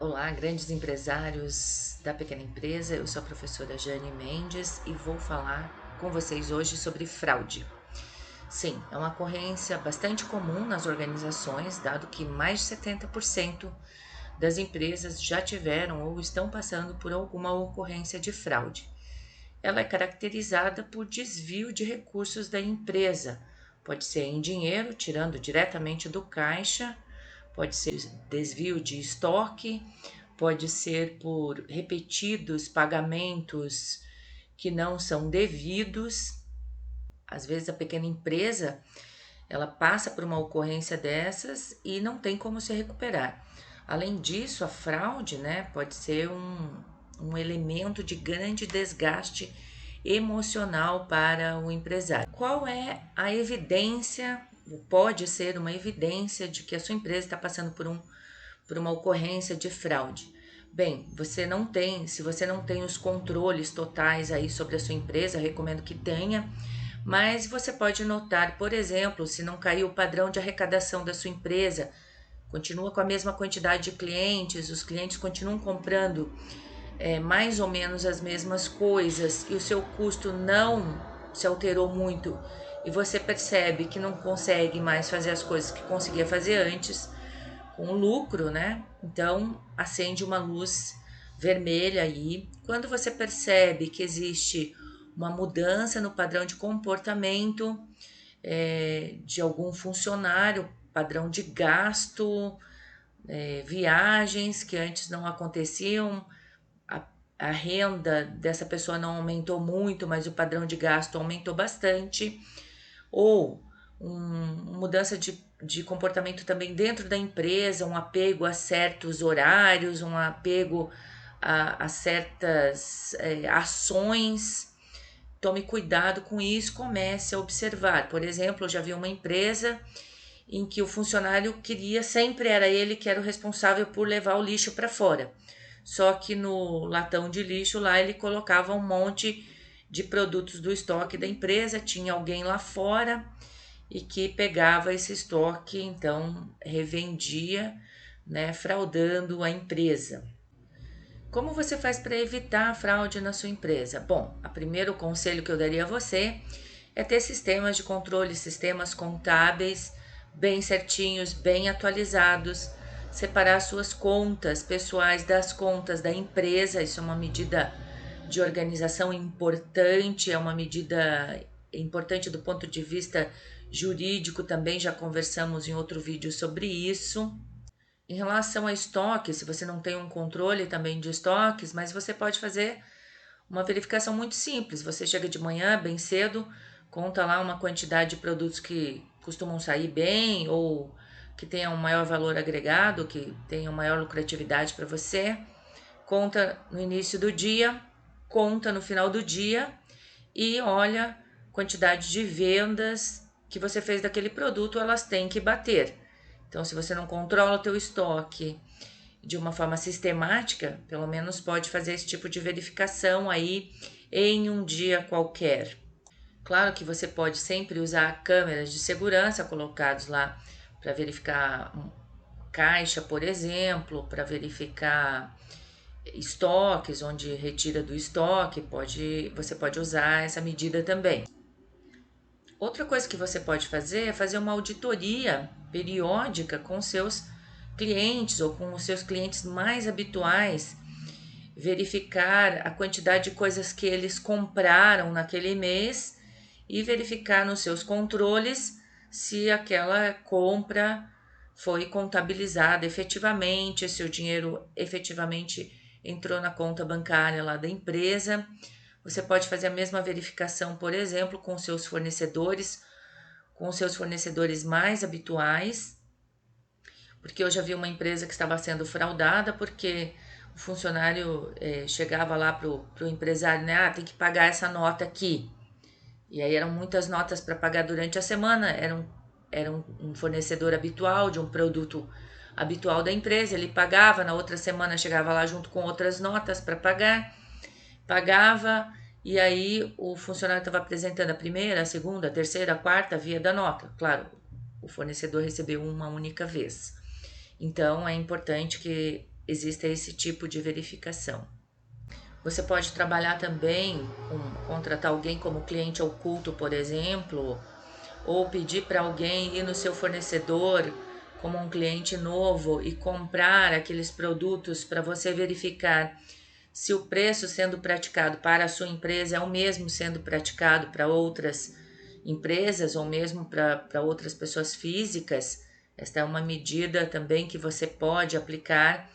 Olá, grandes empresários da pequena empresa. Eu sou a professora Jane Mendes e vou falar com vocês hoje sobre fraude. Sim, é uma ocorrência bastante comum nas organizações, dado que mais de 70% das empresas já tiveram ou estão passando por alguma ocorrência de fraude. Ela é caracterizada por desvio de recursos da empresa. Pode ser em dinheiro, tirando diretamente do caixa, pode ser desvio de estoque, pode ser por repetidos pagamentos que não são devidos. Às vezes a pequena empresa ela passa por uma ocorrência dessas e não tem como se recuperar. Além disso, a fraude, pode ser um elemento de grande desgaste emocional para o empresário. Qual é a evidência, pode ser uma evidência de que a sua empresa está passando por uma ocorrência de fraude? Bem, se você não tem os controles totais aí sobre a sua empresa, recomendo que tenha, mas você pode notar, por exemplo, se não caiu o padrão de arrecadação da sua empresa, continua com a mesma quantidade de clientes, os clientes continuam comprando mais ou menos as mesmas coisas e o seu custo não se alterou muito e você percebe que não consegue mais fazer as coisas que conseguia fazer antes com lucro, né? Então acende uma luz vermelha aí. Quando você percebe que existe uma mudança no padrão de comportamento de algum funcionário, padrão de gasto, viagens que antes não aconteciam, a, a renda dessa pessoa não aumentou muito, mas o padrão de gasto aumentou bastante, ou mudança de comportamento também dentro da empresa, um apego a certos horários, um apego a certas ações. Tome cuidado com isso, comece a observar. Por exemplo, eu já vi uma empresa em que o funcionário queria, sempre era ele que era o responsável por levar o lixo para fora. Só que no latão de lixo lá ele colocava um monte de produtos do estoque da empresa, tinha alguém lá fora e que pegava esse estoque, então revendia, fraudando a empresa. Como você faz para evitar a fraude na sua empresa? Bom, o primeiro conselho que eu daria a você é ter sistemas de controle, sistemas contábeis bem certinhos, bem atualizados, separar suas contas pessoais das contas da empresa. Isso é uma medida de organização importante, é uma medida importante do ponto de vista jurídico também, já conversamos em outro vídeo sobre isso. Em relação a estoque, se você não tem um controle também de estoques, mas você pode fazer uma verificação muito simples. Você chega de manhã bem cedo, conta lá uma quantidade de produtos que costumam sair bem ou que tenham um maior valor agregado, que tenham maior lucratividade para você. Conta no início do dia, conta no final do dia e olha a quantidade de vendas que você fez daquele produto, elas têm que bater. Então, se você não controla o teu estoque de uma forma sistemática, pelo menos pode fazer esse tipo de verificação aí em um dia qualquer. Claro que você pode sempre usar câmeras de segurança colocados lá para verificar caixa, por exemplo, para verificar estoques, onde retira do estoque, você pode usar essa medida também. Outra coisa que você pode fazer é fazer uma auditoria periódica com seus clientes ou com os seus clientes mais habituais, verificar a quantidade de coisas que eles compraram naquele mês e verificar nos seus controles se aquela compra foi contabilizada efetivamente, se o dinheiro efetivamente entrou na conta bancária lá da empresa. Você pode fazer a mesma verificação, por exemplo, com os seus fornecedores mais habituais, porque eu já vi uma empresa que estava sendo fraudada porque o funcionário chegava lá pro empresário, né? Ah, tem que pagar essa nota aqui. E aí eram muitas notas para pagar durante a semana, era um fornecedor habitual de um produto habitual da empresa, ele pagava, na outra semana chegava lá junto com outras notas para pagar, pagava, e aí o funcionário estava apresentando a primeira, a segunda, a terceira, a quarta via da nota. Claro, o fornecedor recebeu uma única vez. Então é importante que exista esse tipo de verificação. Você pode trabalhar também com contratar alguém como cliente oculto, por exemplo, ou pedir para alguém ir no seu fornecedor como um cliente novo e comprar aqueles produtos para você verificar se o preço sendo praticado para a sua empresa é o mesmo sendo praticado para outras empresas ou mesmo para outras pessoas físicas. Esta é uma medida também que você pode aplicar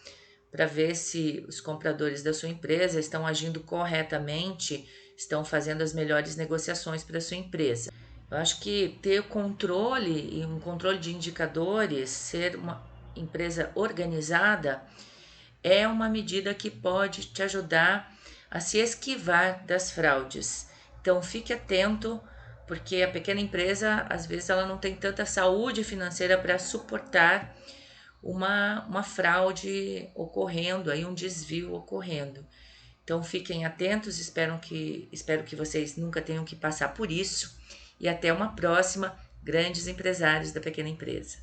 para ver se os compradores da sua empresa estão agindo corretamente, estão fazendo as melhores negociações para a sua empresa. Eu acho que ter controle e um controle de indicadores, ser uma empresa organizada, é uma medida que pode te ajudar a se esquivar das fraudes. Então fique atento, porque a pequena empresa, às vezes, ela não tem tanta saúde financeira para suportar uma fraude ocorrendo, aí um desvio ocorrendo. Então fiquem atentos, espero que vocês nunca tenham que passar por isso e até uma próxima, grandes empresários da pequena empresa.